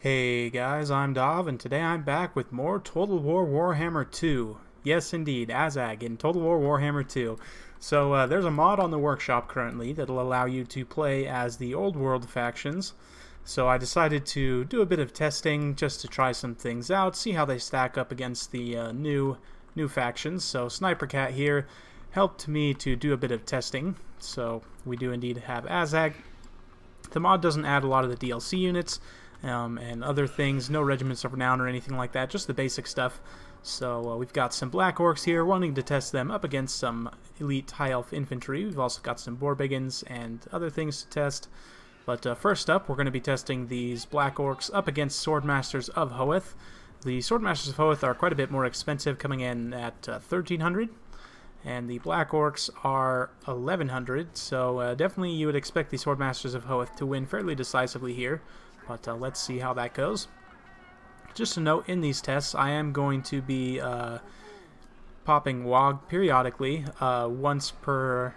Hey guys, I'm Dov, and today I'm back with more Total War Warhammer 2. Yes, indeed, Azag in Total War Warhammer 2. So there's a mod on the workshop currently that'll allow you to play as the Old World factions. So I decided to do a bit of testing just to try some things out, see how they stack up against the new factions. So Sniper Cat here helped me to do a bit of testing. So we do indeed have Azag. The mod doesn't add a lot of the DLC units. And other things, no regiments of renown or anything like that, just the basic stuff. So we've got some Black Orcs here, wanting to test them up against some elite High Elf infantry. We've also got some Borbigans and other things to test. But first up, we're going to be testing these Black Orcs up against Swordmasters of Hoeth. The Swordmasters of Hoeth are quite a bit more expensive, coming in at 1,300. And the Black Orcs are 1,100, so definitely you would expect the Swordmasters of Hoeth to win fairly decisively here. But let's see how that goes. Just a note, in these tests, I am going to be popping WOG periodically, once per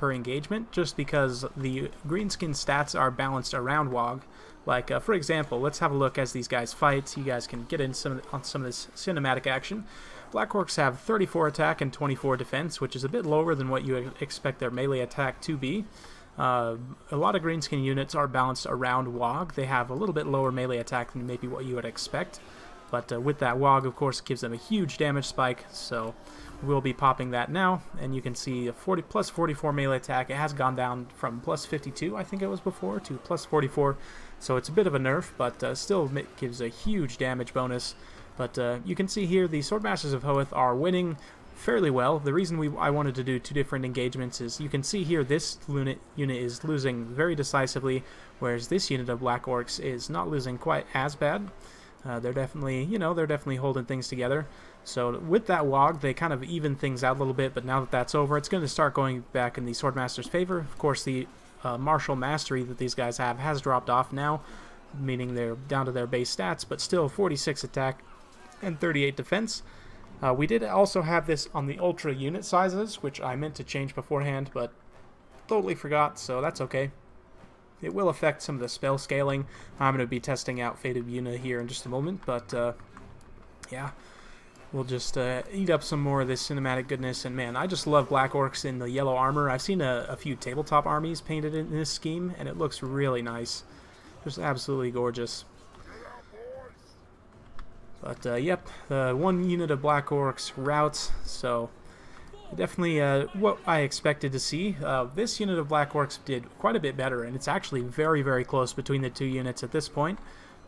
engagement, just because the Greenskin stats are balanced around WOG. Like, for example, let's have a look as these guys fight, so you guys can get in on some of this cinematic action. Black Orcs have 34 attack and 24 defense, which is a bit lower than what you would expect their melee attack to be. A lot of Greenskin units are balanced around WOG. They have a little bit lower melee attack than maybe what you would expect. But with that WOG, of course, it gives them a huge damage spike. So we'll be popping that now. And you can see a plus 44 melee attack. It has gone down from plus 52, I think it was before, to plus 44. So it's a bit of a nerf, but still gives a huge damage bonus. But you can see here the Swordmasters of Hoeth are winning fairly well. The reason I wanted to do two different engagements is you can see here this unit is losing very decisively, whereas this unit of Black Orcs is not losing quite as bad. They're definitely, they're definitely holding things together. So with that WOG, they kind of even things out a little bit, but now that that's over, it's going to start going back in the Swordmaster's favor. Of course, the martial mastery that these guys have has dropped off now, meaning they're down to their base stats, but still 46 attack and 38 defense. We did also have this on the ultra unit sizes, which I meant to change beforehand, but totally forgot, so that's okay. It will affect some of the spell scaling. I'm going to be testing out Fate of Yuna here in just a moment, but yeah, we'll just eat up some more of this cinematic goodness. And man, I just love Black Orcs in the yellow armor. I've seen a few tabletop armies painted in this scheme, and it looks really nice. Just absolutely gorgeous. But yep, one unit of Black Orcs routes, so definitely what I expected to see. This unit of Black Orcs did quite a bit better, and it's actually very, very close between the two units at this point.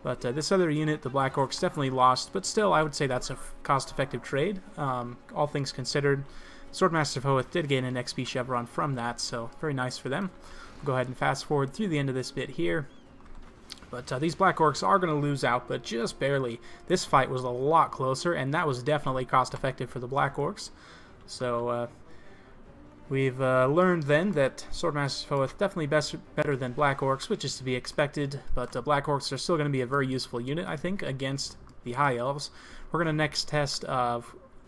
But this other unit, the Black Orcs, definitely lost, but still I would say that's a cost-effective trade, all things considered. Swordmaster of Hoeth did gain an XP chevron from that, so very nice for them. We'll go ahead and fast forward through the end of this bit here. But these Black Orcs are going to lose out, but just barely. This fight was a lot closer, and that was definitely cost-effective for the Black Orcs. So we've learned then that Swordmasters of Hoeth definitely better than Black Orcs, which is to be expected. But Black Orcs are still going to be a very useful unit, I think, against the High Elves. We're going to next test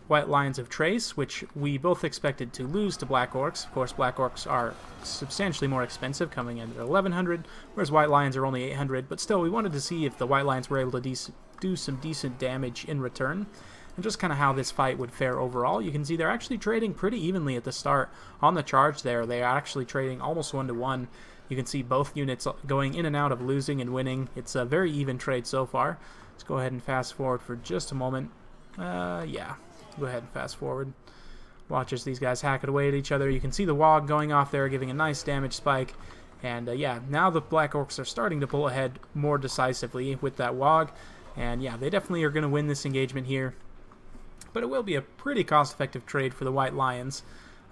White Lions of Trace, which we both expected to lose to Black Orcs. Of course, Black Orcs are substantially more expensive, coming in at 1,100, whereas White Lions are only 800, but still, we wanted to see if the White Lions were able to do some decent damage in return, and just kind of how this fight would fare overall. You can see they're actually trading pretty evenly at the start. On the charge there, they are actually trading almost 1-to-1. You can see both units going in and out of losing and winning. It's a very even trade so far. Let's go ahead and fast forward for just a moment. Yeah. Go ahead and fast forward. Watch as these guys hack it away at each other. You can see the WOG going off there, giving a nice damage spike. And yeah, now the Black Orcs are starting to pull ahead more decisively with that WOG. And yeah, they definitely are going to win this engagement here. But it will be a pretty cost-effective trade for the White Lions.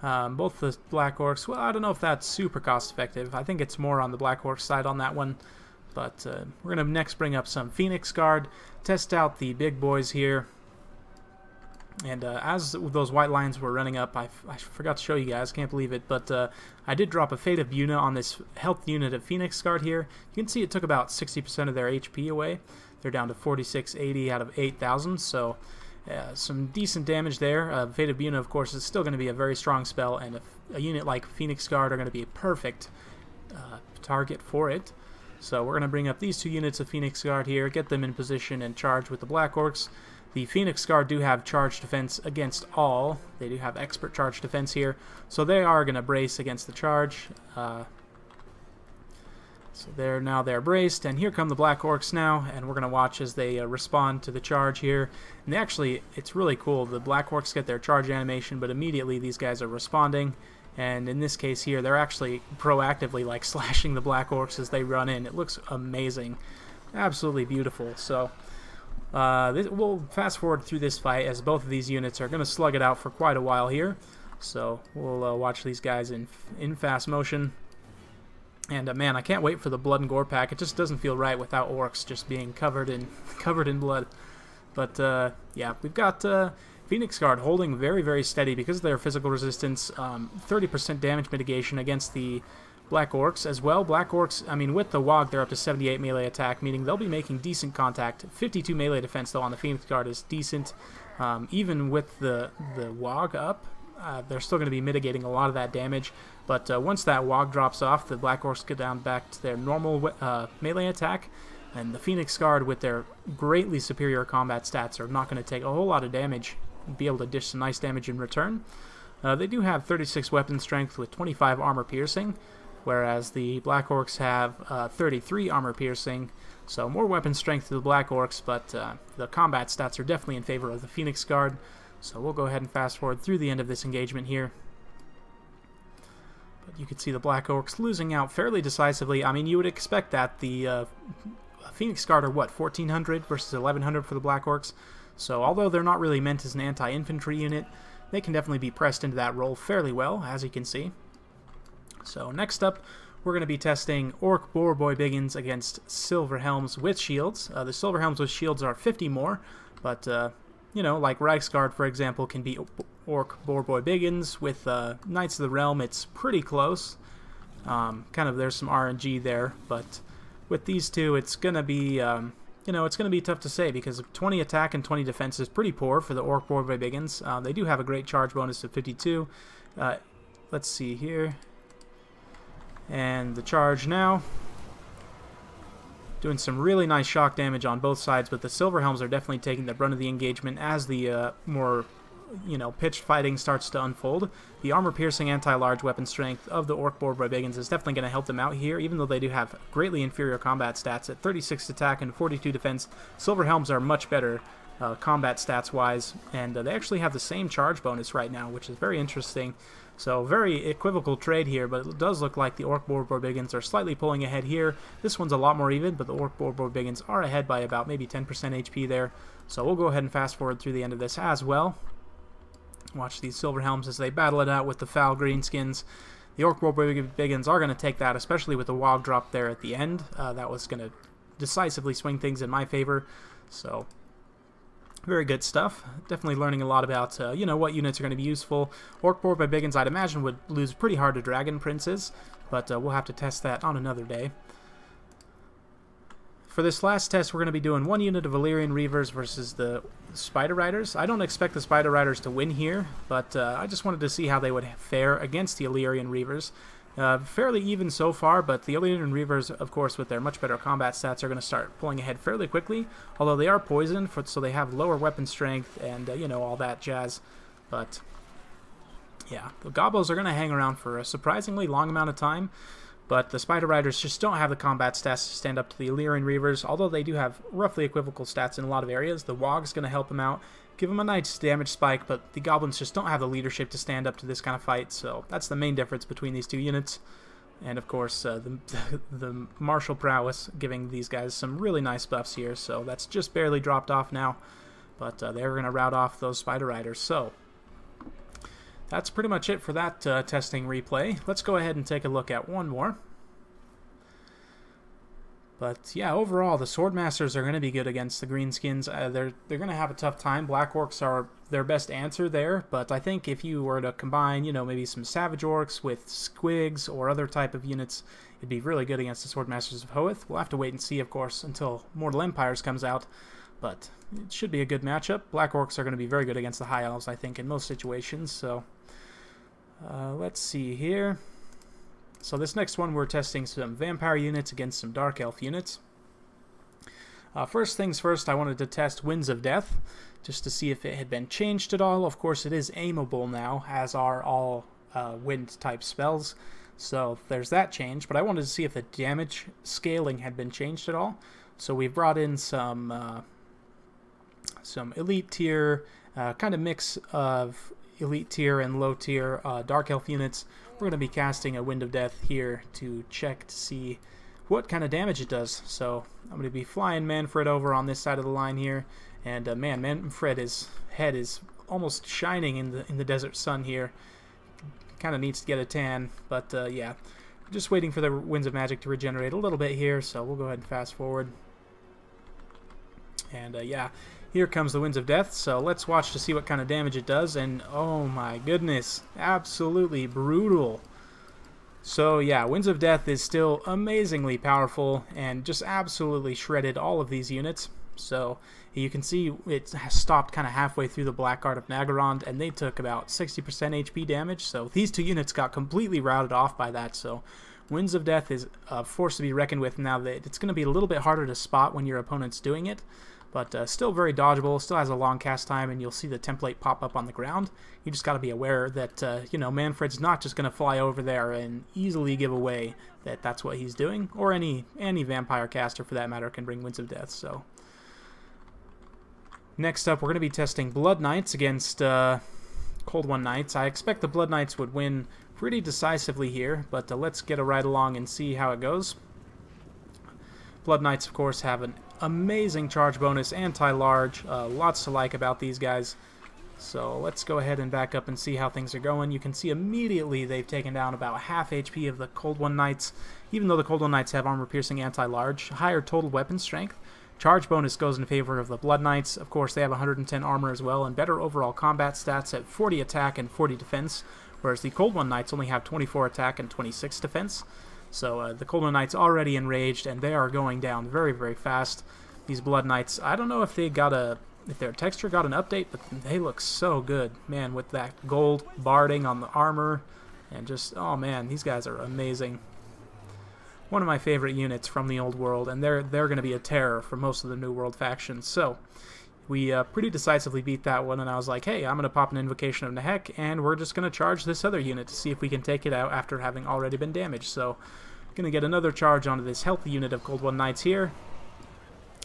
Both the Black Orcs, well, I don't know if that's super cost-effective. I think it's more on the Black Orcs side on that one. But we're going to next bring up some Phoenix Guard, test out the big boys here. And as those White Lions were running up, I forgot to show you guys, can't believe it, but I did drop a Fate of Yuna on this health unit of Phoenix Guard here. You can see it took about 60% of their HP away. They're down to 4680 out of 8,000, so some decent damage there. Fate of Yuna, of course, is still going to be a very strong spell, and a unit like Phoenix Guard are going to be a perfect target for it. So we're going to bring up these two units of Phoenix Guard here, get them in position and charge with the Black Orcs. The Phoenix Guard do have charge defense against all. They do have expert charge defense here, so they are going to brace against the charge. So they're braced, and here come the Black Orcs now, and we're going to watch as they respond to the charge here. And they actually, it's really cool. The Black Orcs get their charge animation, but immediately these guys are responding. And in this case here, they're actually proactively like slashing the Black Orcs as they run in. It looks amazing, absolutely beautiful. So we'll fast forward through this fight as both of these units are going to slug it out for quite a while here. So we'll watch these guys in fast motion. And man, I can't wait for the blood and gore pack. It just doesn't feel right without orcs just being covered in blood. But yeah, we've got Phoenix Guard holding very, very steady because of their physical resistance. 30% damage mitigation against the Black Orcs as well. Black Orcs, I mean, with the WOG, they're up to 78 melee attack, meaning they'll be making decent contact. 52 melee defense, though, on the Phoenix Guard is decent. Even with the WOG up, they're still going to be mitigating a lot of that damage. But once that WOG drops off, the Black Orcs get down back to their normal melee attack. And the Phoenix Guard, with their greatly superior combat stats, are not going to take a whole lot of damage, be able to dish some nice damage in return. They do have 36 weapon strength with 25 armor piercing, whereas the Black Orcs have 33 armor piercing. So more weapon strength to the Black Orcs, but the combat stats are definitely in favor of the Phoenix Guard. So we'll go ahead and fast forward through the end of this engagement here. But you can see the Black Orcs losing out fairly decisively. I mean, you would expect that. The Phoenix Guard are, what, 1,400 versus 1,100 for the Black Orcs? So although they're not really meant as an anti-infantry unit, they can definitely be pressed into that role fairly well, as you can see. So next up, we're going to be testing Orc Boar Boy Biggins against Silver Helms with shields. The Silver Helms with shields are 50 more, but you know, like Reiksguard, for example, can be Orc Boar Boy Biggins. With Knights of the Realm, it's pretty close. Kind of, there's some RNG there, but with these two, it's going to be, you know, it's going to be tough to say because 20 attack and 20 defense is pretty poor for the Orc Boar Boy Biggins. They do have a great charge bonus of 52. Let's see here. And the charge now. Doing some really nice shock damage on both sides, but the Silver Helms are definitely taking the brunt of the engagement as the more, you know, pitched fighting starts to unfold. The armor-piercing anti-large weapon strength of the Orc Boar Boy Biggins is definitely going to help them out here, even though they do have greatly inferior combat stats. At 36 attack and 42 defense, Silver Helms are much better combat stats-wise, and they actually have the same charge bonus right now, which is very interesting. So very equivocal trade here, but it does look like the Orc Boar Boy Biggins are slightly pulling ahead here. This one's a lot more even, but the Orc Boar Boy Biggins are ahead by about maybe 10% HP there. So we'll go ahead and fast forward through the end of this as well. Watch these Silver Helms as they battle it out with the foul Greenskins. The Orc Boar Boy Biggins are going to take that, especially with the WOG drop there at the end. That was going to decisively swing things in my favor. So very good stuff. Definitely learning a lot about, you know, what units are going to be useful. Orc Boar Boy Biggins, I'd imagine, would lose pretty hard to Dragon Princes, but we'll have to test that on another day. For this last test, we're going to be doing one unit of Illyrian Reavers versus the Spider Riders. I don't expect the Spider Riders to win here, but I just wanted to see how they would fare against the Illyrian Reavers. Fairly even so far, but the Illyrian Reavers, of course, with their much better combat stats, are going to start pulling ahead fairly quickly, although they are poisoned, so they have lower weapon strength and, you know, all that jazz. But, yeah, the Gobos are going to hang around for a surprisingly long amount of time, but the Spider Riders just don't have the combat stats to stand up to the Illyrian Reavers, although they do have roughly equivocal stats in a lot of areas. The WOG is going to help them out, give them a nice damage spike, but the Goblins just don't have the leadership to stand up to this kind of fight, so that's the main difference between these two units. And of course, the martial prowess giving these guys some really nice buffs here, so that's just barely dropped off now, but they're going to rout off those Spider Riders. So that's pretty much it for that testing replay. Let's go ahead and take a look at one more. But yeah, overall, the Swordmasters are going to be good against the Greenskins. They're going to have a tough time. Black Orcs are their best answer there, but I think if you were to combine, you know, maybe some Savage Orcs with Squigs or other type of units, it'd be really good against the Swordmasters of Hoeth. We'll have to wait and see, of course, until Mortal Empires comes out, but it should be a good matchup. Black Orcs are going to be very good against the High Elves, I think, in most situations, so let's see here. So this next one we're testing some vampire units against some dark elf units. First things first, I wanted to test Winds of Death, just to see if it had been changed at all. Of course, it is aimable now, as are all wind-type spells, so there's that change. But I wanted to see if the damage scaling had been changed at all. So we brought in some elite tier, kind of mix of elite tier and low tier dark elf units. We're going to be casting a Wind of Death here to check to see what kind of damage it does. So I'm going to be flying Manfred over on this side of the line here, and man, Manfred's head is almost shining in the desert sun here. Kind of needs to get a tan, but yeah, just waiting for the Winds of Magic to regenerate a little bit here, so we'll go ahead and fast forward. And yeah, here comes the Winds of Death, so let's watch to see what kind of damage it does, and oh my goodness, absolutely brutal. So yeah, Winds of Death is still amazingly powerful and just absolutely shredded all of these units. So you can see it has stopped kind of halfway through the Blackguard of Nagorond, and they took about 60% HP damage. So these two units got completely routed off by that. So Winds of Death is a force to be reckoned with now. That it's going to be a little bit harder to spot when your opponent's doing it, but still very dodgeable, still has a long cast time, and you'll see the template pop up on the ground. You just got to be aware that, you know, Manfred's not just going to fly over there and easily give away that that's what he's doing, or any vampire caster, for that matter, can bring Winds of Death. So next up, we're going to be testing Blood Knights against Cold One Knights. I expect the Blood Knights would win pretty decisively here, but let's get a ride along and see how it goes. Blood Knights, of course, have an amazing charge bonus, anti-large, lots to like about these guys. So let's go ahead and back up and see how things are going. You can see immediately they've taken down about half HP of the Cold One Knights, even though the Cold One Knights have armor-piercing anti-large, higher total weapon strength. Charge bonus goes in favor of the Blood Knights. Of course, they have 110 armor as well, and better overall combat stats at 40 attack and 40 defense, whereas the Cold One Knights only have 24 attack and 26 defense. So the Cold One Knights already enraged, and they are going down very, very fast. These Blood Knights, I don't know if they got if their texture got an update, but they look so good, man, with that gold barding on the armor, and just, oh man, these guys are amazing. One of my favorite units from the old world, and they're going to be a terror for most of the New World factions. So we pretty decisively beat that one, and I was like, hey, I'm going to pop an Invocation of Nehek, and we're just going to charge this other unit to see if we can take it out after having already been damaged. So going to get another charge onto this healthy unit of Cold One Knights here.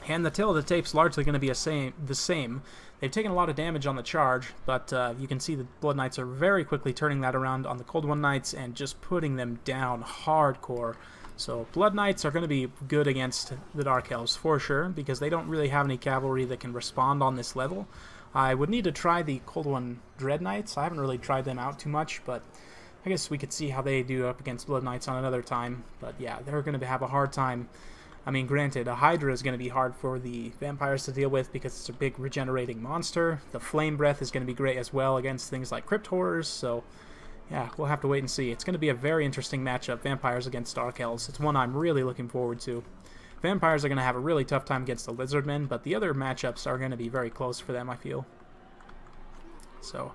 And the tail of the tape's largely going to be the same. They've taken a lot of damage on the charge, but you can see the Blood Knights are very quickly turning that around on the Cold One Knights and just putting them down hardcore. So Blood Knights are going to be good against the Dark Elves for sure, because they don't really have any cavalry that can respond on this level. I would need to try the Cold One Dread Knights. I haven't really tried them out too much, but I guess we could see how they do up against Blood Knights on another time. But yeah, they're going to have a hard time. I mean, granted, a Hydra is going to be hard for the vampires to deal with because it's a big regenerating monster. The Flame Breath is going to be great as well against things like Crypt Horrors, so yeah, we'll have to wait and see. It's going to be a very interesting matchup, Vampires against Dark Elves. It's one I'm really looking forward to. Vampires are going to have a really tough time against the Lizardmen, but the other matchups are going to be very close for them, I feel. So,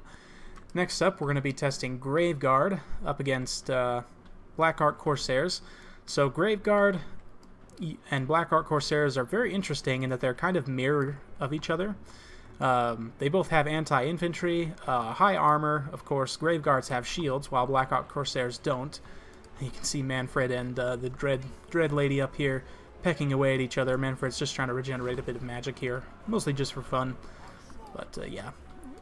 next up, we're going to be testing Graveguard up against Black Ark Corsairs. So, Graveguard and Black Ark Corsairs are very interesting in that they're kind of mirror of each other. They both have anti-infantry, high armor. Of course, Graveguards have shields, while Black Ark Corsairs don't. You can see Manfred and the Dread Lady up here pecking away at each other. Manfred's just trying to regenerate a bit of magic here, mostly just for fun. But yeah,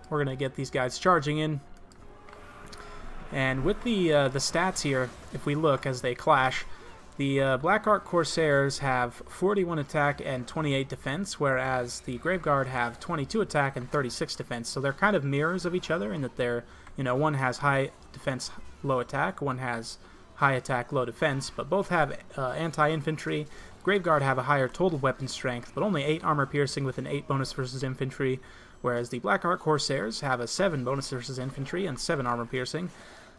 we're going to get these guys charging in. And with the stats here, if we look as they clash, the Black Ark Corsairs have 41 attack and 28 defense, whereas the Graveguard have 22 attack and 36 defense. So they're kind of mirrors of each other in that they're, you know, one has high defense, low attack, one has high attack, low defense, but both have anti-infantry. Graveguard have a higher total weapon strength, but only 8 armor piercing with an 8 bonus versus infantry, whereas the Black Ark Corsairs have a 7 bonus versus infantry and 7 armor piercing.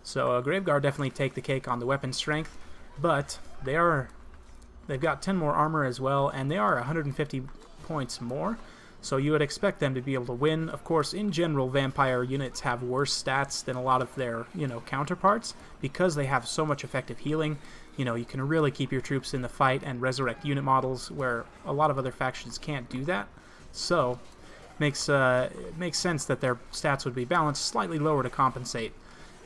So Graveguard definitely take the cake on the weapon strength. But they've got 10 more armor as well, and they are 150 points more. So you would expect them to be able to win. Of course, in general, vampire units have worse stats than a lot of their, counterparts because they have so much effective healing. You can really keep your troops in the fight and resurrect unit models where a lot of other factions can't do that. So it makes sense that their stats would be balanced slightly lower to compensate.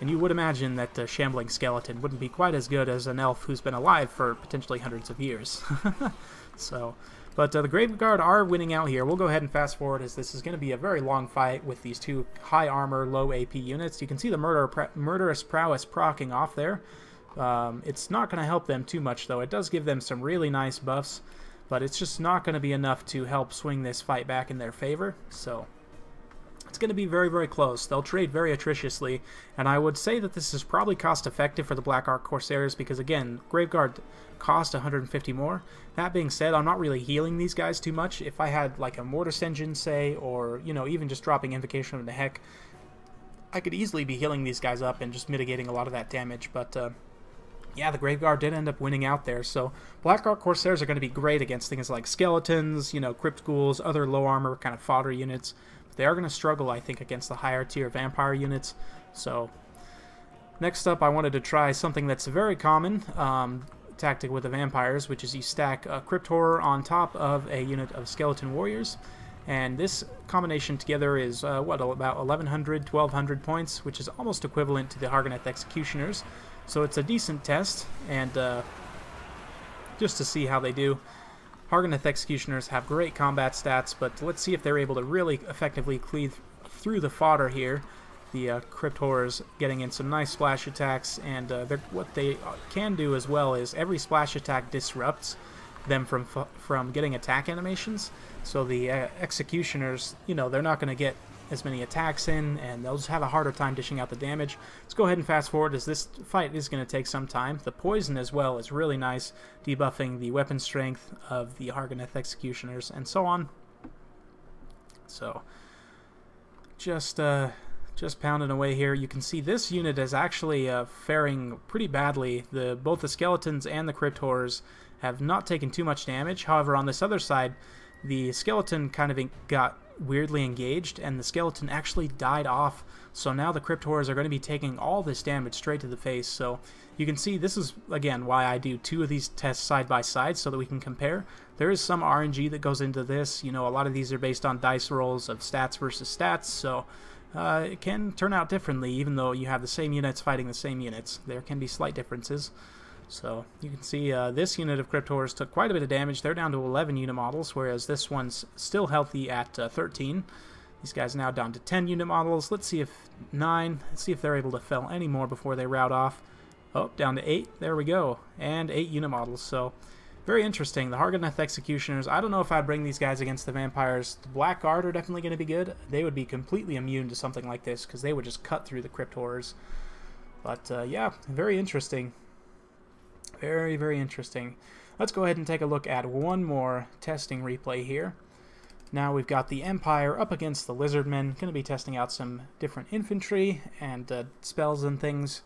And you would imagine that the shambling skeleton wouldn't be quite as good as an elf who's been alive for potentially hundreds of years. But the Grave Guard are winning out here. We'll go ahead and fast forward as this is going to be a very long fight with these two high armor, low AP units. You can see the Murderous Prowess proccing off there. It's not going to help them too much, though. It does give them some really nice buffs, but it's just not going to be enough to help swing this fight back in their favor. So it's going to be very, very close. They'll trade very attritiously, and I would say that this is probably cost-effective for the Black Ark Corsairs because, again, Graveguard cost 150 more. That being said, I'm not really healing these guys too much. If I had, like, a Mortis Engine, say, or, even just dropping Invocation of the Heck, I could easily be healing these guys up and just mitigating a lot of that damage, but yeah, the Graveguard did end up winning out there, so Black Ark Corsairs are going to be great against things like Skeletons, Crypt Ghouls, other low armor kind of fodder units. They are going to struggle, I think, against the higher tier vampire units. So next up, I wanted to try something that's a very common tactic with the vampires, which is you stack a Crypt Horror on top of a unit of Skeleton Warriors. And this combination together is, about 1,100, 1,200 points, which is almost equivalent to the Hargoneth Executioners. So it's a decent test, and just to see how they do. Hargoneth Executioners have great combat stats, but let's see if they're able to really effectively cleave through the fodder here. The Crypt Horrors getting in some nice splash attacks, and what they can do as well is every splash attack disrupts them from getting attack animations. So the Executioners, they're not going to get as many attacks in, and they'll just have a harder time dishing out the damage. Let's go ahead and fast forward as this fight is going to take some time. The poison as well is really nice, debuffing the weapon strength of the Hargoneth Executioners and so on. So just pounding away here. You can see this unit is actually faring pretty badly. Both the Skeletons and the Crypt Horrors have not taken too much damage. However, on this other side, the Skeleton kind of got weirdly engaged, and the Skeleton actually died off. So now the Crypt Horrors are going to be taking all this damage straight to the face. So you can see this is, again, why I do two of these tests side by side so that we can compare. There is some RNG that goes into this. A lot of these are based on dice rolls of stats versus stats, so it can turn out differently even though you have the same units fighting the same units. There can be slight differences. So you can see this unit of Crypt Horrors took quite a bit of damage. They're down to 11 unit models, whereas this one's still healthy at 13. These guys are now down to 10 unit models. Let's see if 9. Let's see if they're able to fell any more before they rout off. Oh, down to 8. There we go. And 8 unit models. So very interesting. The Hargoneth Executioners, I don't know if I'd bring these guys against the vampires. The Black Guard are definitely going to be good. They would be completely immune to something like this because they would just cut through the Crypt Horrors. But yeah, very interesting. Very, very interesting. Let's go ahead and take a look at one more testing replay here. Now we've got the Empire up against the Lizardmen. Going to be testing out some different infantry and spells and things.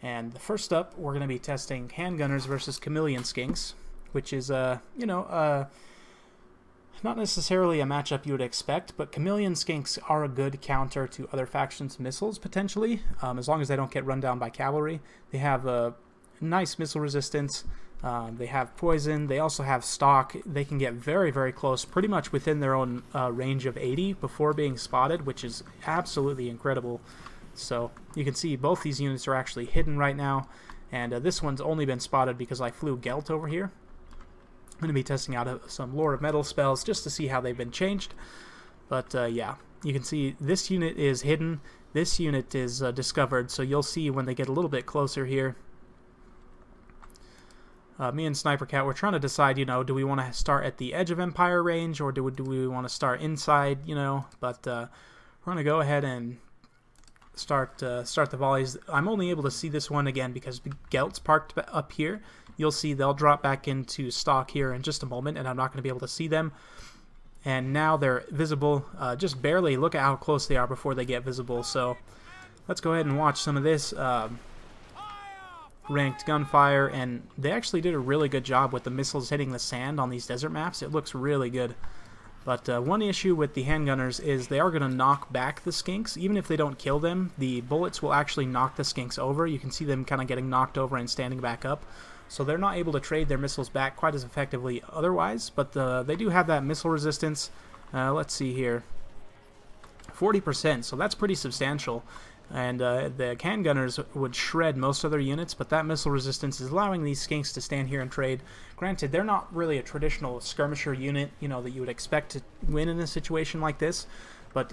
And first up, we're going to be testing Handgunners versus Chameleon Skinks, which is, not necessarily a matchup you would expect, but Chameleon Skinks are a good counter to other factions' missiles, potentially, as long as they don't get run down by cavalry. They have a nice missile resistance. They have poison. They also have stock. They can get very, very close, pretty much within their own range of 80 before being spotted, which is absolutely incredible. So you can see both these units are actually hidden right now, and this one's only been spotted because I flew Gelt over here. I'm going to be testing out some Lord of Metal spells just to see how they've been changed. But yeah, you can see this unit is hidden. This unit is discovered, so you'll see when they get a little bit closer here. Me and Sniper Cat, we're trying to decide, do we want to start at the edge of Empire range, or do we want to start inside, but we're going to go ahead and start the volleys. I'm only able to see this one again because Gelt's parked up here. You'll see they'll drop back into stock here in just a moment, and I'm not going to be able to see them. And now they're visible, just barely. Look at how close they are before they get visible. So let's go ahead and watch some of this ranked gunfire, and they actually did a really good job with the missiles hitting the sand on these desert maps. It looks really good. But one issue with the handgunners is they are going to knock back the skinks. Even if they don't kill them, the bullets will actually knock the skinks over. You can see them kind of getting knocked over and standing back up. So they're not able to trade their missiles back quite as effectively otherwise, but they do have that missile resistance. Let's see here. 40%, so that's pretty substantial. And the handgunners would shred most of their units, but that missile resistance is allowing these skinks to stand here and trade. Granted, they're not really a traditional skirmisher unit, you know, that you would expect to win in a situation like this. But,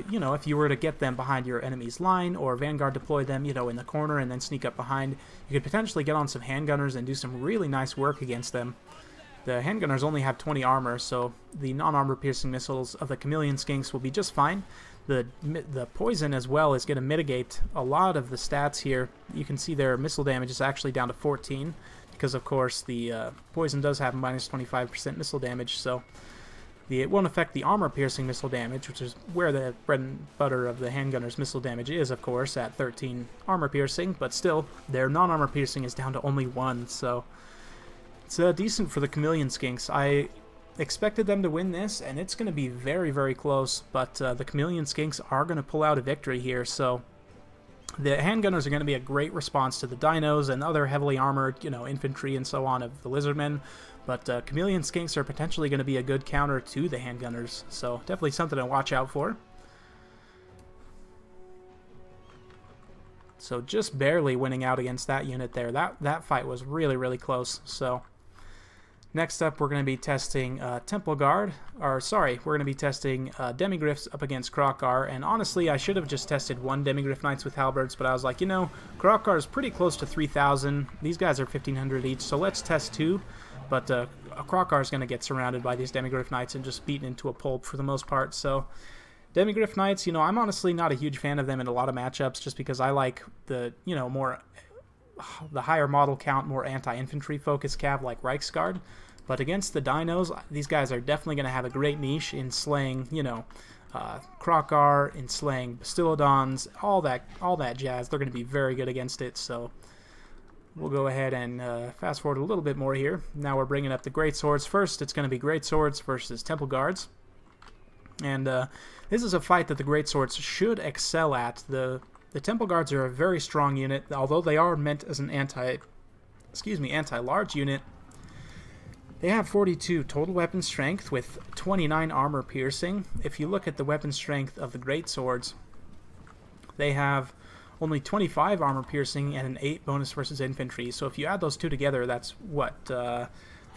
you know, if you were to get them behind your enemy's line or Vanguard deploy them, you know, in the corner and then sneak up behind, you could potentially get on some handgunners and do some really nice work against them. The handgunners only have 20 armor, so the non-armor piercing missiles of the chameleon skinks will be just fine. The poison as well is going to mitigate a lot of the stats here. You can see their missile damage is actually down to 14 because, of course, the poison does have minus 25% missile damage, so it won't affect the armor-piercing missile damage, which is where the bread and butter of the handgunners' missile damage is, of course, at 13 armor-piercing, but still, their non-armor-piercing is down to only 1, so it's decent for the chameleon skinks. I expected them to win this, and it's going to be very, very close, but the chameleon skinks are going to pull out a victory here, so the handgunners are going to be a great response to the dinos and other heavily armored, you know, infantry and so on of the lizardmen, but chameleon skinks are potentially going to be a good counter to the handgunners, so definitely something to watch out for. So just barely winning out against that unit there. That fight was really, really close, so next up, we're going to be testing Temple Guard, or sorry, we're going to be testing Demigryphs up against Krokar, and honestly, I should have just tested one Demigryph Knights with Halberds, but I was like, you know, Krokar is pretty close to 3,000, these guys are 1,500 each, so let's test two, but Krokar is going to get surrounded by these Demigryph Knights and just beaten into a pulp for the most part, so Demigryph Knights, you know, I'm honestly not a huge fan of them in a lot of matchups, just because I like the, you know, the higher model count, more anti-infantry focused cav like Reichsguard. But against the dinos, these guys are definitely going to have a great niche in slaying, you know, Krokar, in slaying Bastillodons, all that jazz. They're going to be very good against it, so we'll go ahead and fast forward a little bit more here. Now we're bringing up the Great Swords. First, it's going to be Great Swords versus Temple Guards. And this is a fight that the Great Swords should excel at. The Temple Guards are a very strong unit, although they are meant as an anti-large unit. They have 42 total weapon strength with 29 armor piercing. If you look at the weapon strength of the Great Swords, they have only 25 armor piercing and an 8 bonus versus infantry. So if you add those two together, that's what,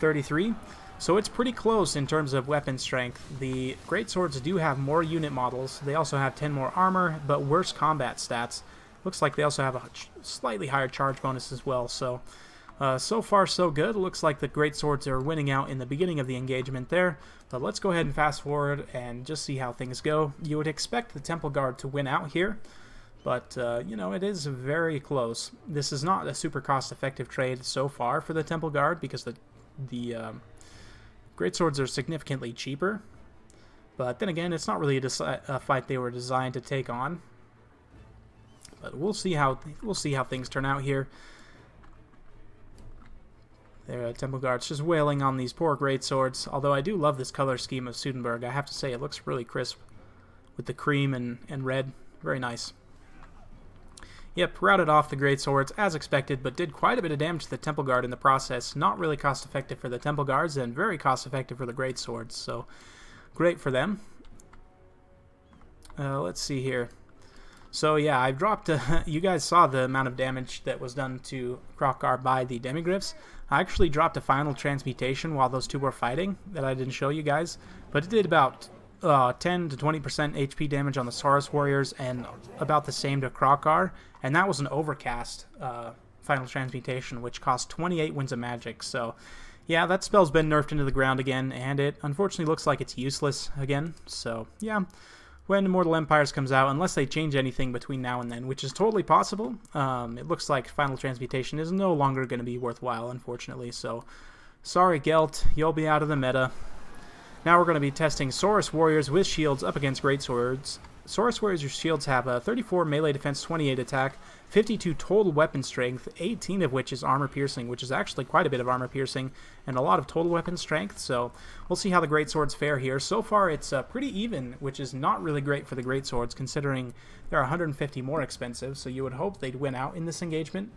33? So it's pretty close in terms of weapon strength. The Great Swords do have more unit models. They also have 10 more armor, but worse combat stats. Looks like they also have a slightly higher charge bonus as well. So so far so good. It looks like the Great Swords are winning out in the beginning of the engagement there. But let's go ahead and fast forward and just see how things go. You would expect the Temple Guard to win out here, but you know, it is very close. This is not a super cost-effective trade so far for the Temple Guard because the Great Swords are significantly cheaper. But then again, it's not really a fight they were designed to take on. But we'll see how things turn out here. There, Temple Guard's just wailing on these poor Great Swords. Although I do love this color scheme of Sudenburg. I have to say, it looks really crisp with the cream and red. Very nice. Yep, routed off the Great Swords as expected, but did quite a bit of damage to the Temple Guard in the process. Not really cost effective for the Temple Guards and very cost effective for the Great Swords. So, great for them. Let's see here. So yeah, I've dropped, you guys saw the amount of damage that was done to Krokar by the Demigryphs. I actually dropped a final transmutation while those two were fighting that I didn't show you guys, but it did about 10 to 20% HP damage on the Saurus warriors and about the same to Krokar, and that was an overcast final transmutation, which cost 28 winds of magic. So yeah, that spell's been nerfed into the ground again, and it unfortunately looks like it's useless again. So yeah, when Immortal Empires comes out, unless they change anything between now and then, which is totally possible, it looks like Final Transmutation is no longer going to be worthwhile, unfortunately. So, sorry, Gelt, you'll be out of the meta. Now we're going to be testing Saurus Warriors with shields up against Great Swords. Saurus Warriors shields have a 34 melee defense, 28 attack, 52 total weapon strength, 18 of which is armor piercing, which is actually quite a bit of armor piercing, and a lot of total weapon strength, so we'll see how the greatswords fare here. So far it's pretty even, which is not really great for the greatswords, considering they're 150 more expensive, so you would hope they'd win out in this engagement.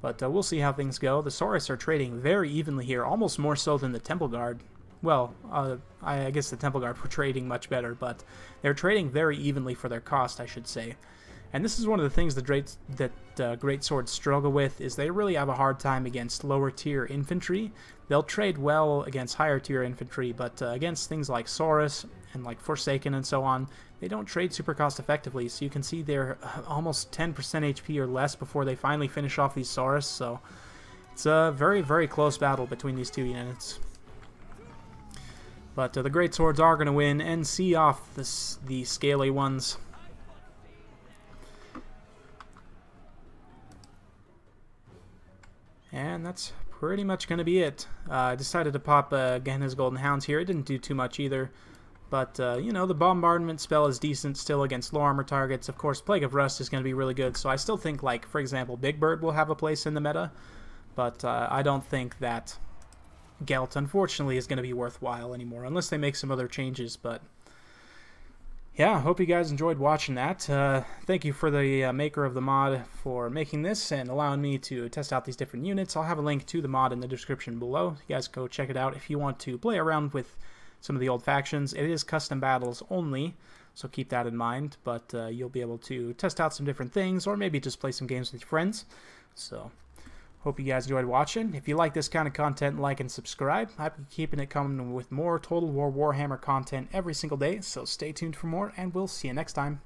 But we'll see how things go. The Saurus are trading very evenly here, almost more so than the Temple Guard. Well, I guess the Temple Guard were trading much better, but they're trading very evenly for their cost, I should say. And this is one of the things that greatswords struggle with, is they really have a hard time against lower tier infantry. They'll trade well against higher tier infantry, but against things like Saurus and like Forsaken and so on, they don't trade super cost effectively. So you can see they're almost 10% HP or less before they finally finish off these Saurus. So it's a very, very close battle between these two units. But the greatswords are going to win and see off the scaly ones. And that's pretty much going to be it. I decided to pop again his Golden Hounds here. It didn't do too much either. But, you know, the bombardment spell is decent still against low armor targets. Of course, Plague of Rust is going to be really good. So I still think, like, for example, Big Bird will have a place in the meta. But I don't think that Gelt, unfortunately, is going to be worthwhile anymore. Unless they make some other changes, but yeah, I hope you guys enjoyed watching that. Thank you for the maker of the mod for making this and allowing me to test out these different units. I'll have a link to the mod in the description below. You guys go check it out if you want to play around with some of the old factions. It is custom battles only, so keep that in mind. But you'll be able to test out some different things, or maybe just play some games with your friends. So hope you guys enjoyed watching. If you like this kind of content, like and subscribe. I'll be keeping it coming with more Total War Warhammer content every single day, so stay tuned for more, and we'll see you next time.